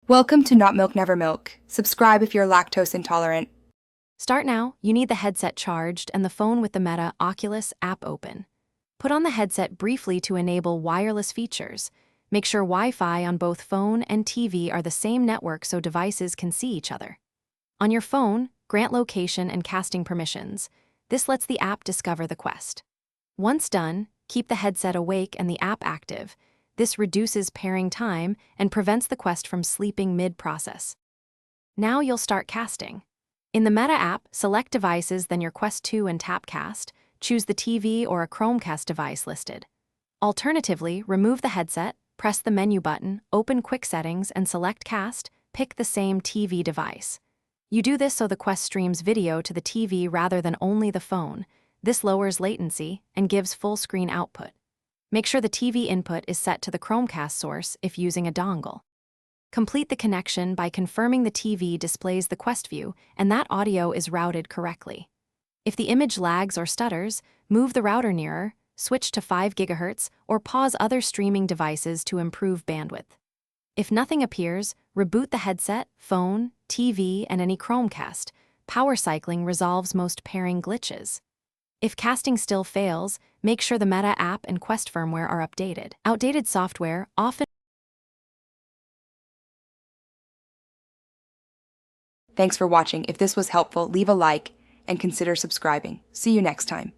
Welcome to Not Milk Never Milk. Subscribe if you're lactose intolerant. Start now. You need the headset charged and the phone with the Meta Oculus app open. Put on the headset briefly to enable wireless features. Make sure Wi-Fi on both phone and TV are the same network so devices can see each other. On your phone, grant location and casting permissions. This lets the app discover the quest. Once done, keep the headset awake and the app active. This reduces pairing time and prevents the quest from sleeping mid-process. Now you'll start casting. In the Meta app, select devices, then your Quest 2 and tap Cast. Choose the TV or a Chromecast device listed. Alternatively, remove the headset, press the menu button, open Quick Settings, and select Cast. Pick the same TV device. You do this so the Quest streams video to the TV rather than only the phone. This lowers latency and gives full-screen output. Make sure the TV input is set to the Chromecast source if using a dongle. Complete the connection by confirming the TV displays the Quest view and that audio is routed correctly. If the image lags or stutters, move the router nearer, switch to 5 GHz, or pause other streaming devices to improve bandwidth. If nothing appears, reboot the headset, phone, TV, and any Chromecast. Power cycling resolves most pairing glitches. If casting still fails, make sure the Meta app and Quest firmware are updated. Outdated software often. Thanks for watching. If this was helpful, leave a like and consider subscribing. See you next time.